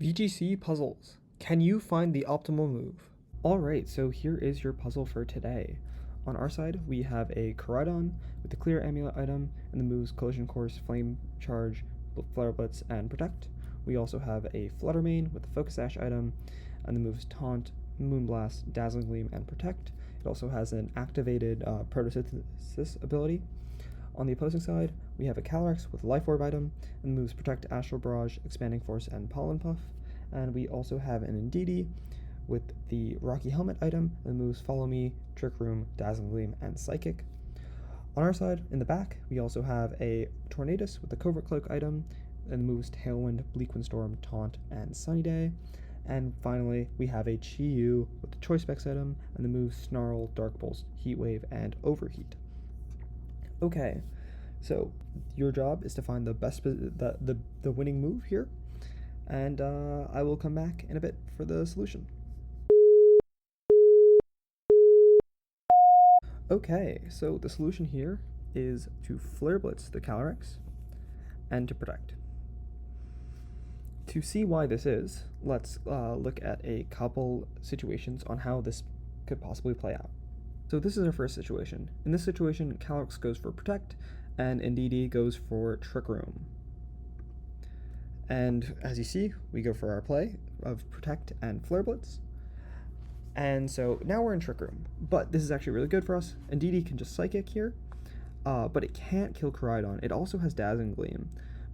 VGC Puzzles. Can you find the optimal move? Alright, so here is your puzzle for today. On our side, we have a Koraidon with the clear amulet item and the moves Collision Course, Flame Charge, Flare Blitz, and Protect. We also have a Fluttermane with the Focus Sash item and the moves Taunt, Moonblast, Dazzling Gleam, and Protect. It also has an activated Photosynthesis ability. On the opposing side, we have a Calyrex with Life Orb item and moves Protect, Astral Barrage, Expanding Force, and Pollen Puff. And we also have an Indeedee with the Rocky Helmet item and moves Follow Me, Trick Room, Dazzling Gleam, and Psychic. On our side, in the back, we also have a Tornadus with the Covert Cloak item and moves Tailwind, Bleak Windstorm, Taunt, and Sunny Day. And finally, we have a Chi-Yu with the Choice Specs item and the moves Snarl, Dark Pulse, Heat Wave, and Overheat. Okay, so your job is to find the best the winning move here, and I will come back in a bit for the solution. Okay, so the solution here is to Flare Blitz the Calyrex and to Protect. To see why this is, let's look at a couple situations on how this could possibly play out. So this is our first situation. In this situation, Calyrex goes for Protect, and Indeedee goes for Trick Room. And as you see, we go for our play of Protect and Flare Blitz. And so now we're in Trick Room, but this is actually really good for us. Indeedee can just Psychic here, but it can't kill Koraidon. It also has Dazzling Gleam,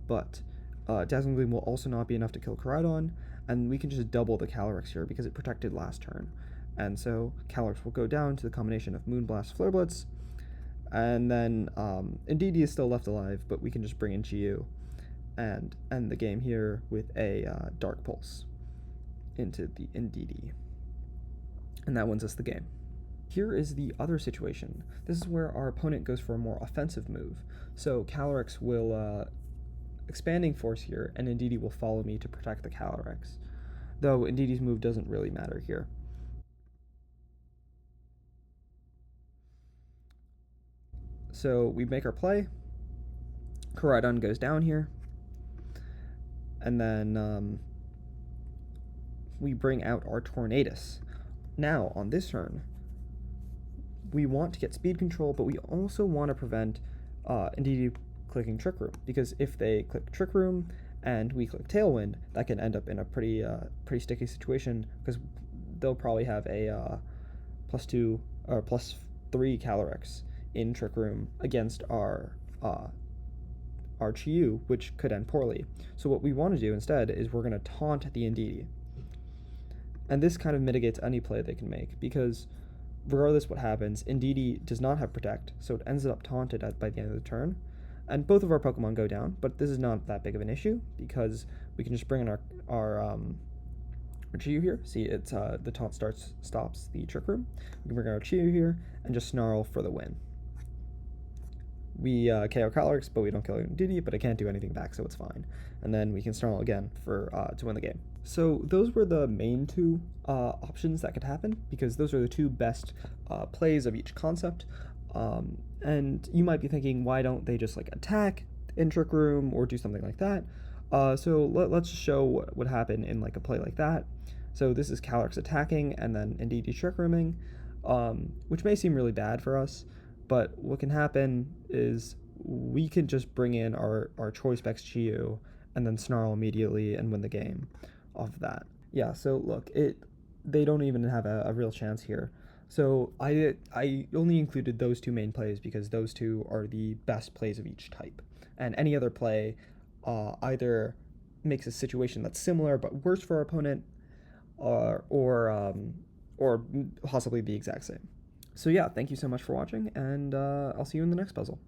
but Dazzling Gleam will also not be enough to kill Koraidon, and we can just double the Calyrex here because it protected last turn. And so Calyrex will go down to the combination of Moonblast, Flare Blitz, and then Indeedee is still left alive, but we can just bring in Chi-Yu and end the game here with a Dark Pulse into the Indeedee. And that wins us the game. Here is the other situation. This is where our opponent goes for a more offensive move. So Calyrex will Expanding Force here, and Indeedee will Follow Me to protect the Calyrex, though Indeedee's move doesn't really matter here. So we make our play, Koraidon goes down here, and then we bring out our Tornadus. Now, on this turn, we want to get speed control, but we also want to prevent Indeedee clicking Trick Room, because if they click Trick Room and we click Tailwind, that can end up in a pretty sticky situation, because they'll probably have a +2 or +3 Calyrex in Trick Room against our Chi-Yu, which could end poorly. So what we want to do instead is we're going to taunt the Indeedee. And this kind of mitigates any play they can make, because regardless what happens, Indeedee does not have Protect, so it ends up taunted by the end of the turn. And both of our Pokemon go down, but this is not that big of an issue, because we can just bring in our Chi-Yu here. See, it's the taunt stops the Trick Room. We can bring our Chi-Yu here and just Snarl for the win. We KO Calyrex, but we don't kill Indeedee, but it can't do anything back, so it's fine. And then we can Snarl again for to win the game. So those were the main two options that could happen, because those are the two best plays of each concept. And you might be thinking, why don't they just like attack in Trick Room or do something like that? So let's show what would happen in like a play like that. So this is Calyrex attacking and then Indeedee Trick Rooming, which may seem really bad for us, but what can happen is we can just bring in our Choice Specs Chi-Yu and then Snarl immediately and win the game off of that. Yeah, so look, they don't even have a real chance here. So I only included those two main plays because those two are the best plays of each type. And any other play either makes a situation that's similar but worse for our opponent, or possibly the exact same. So yeah, thank you so much for watching, and I'll see you in the next puzzle.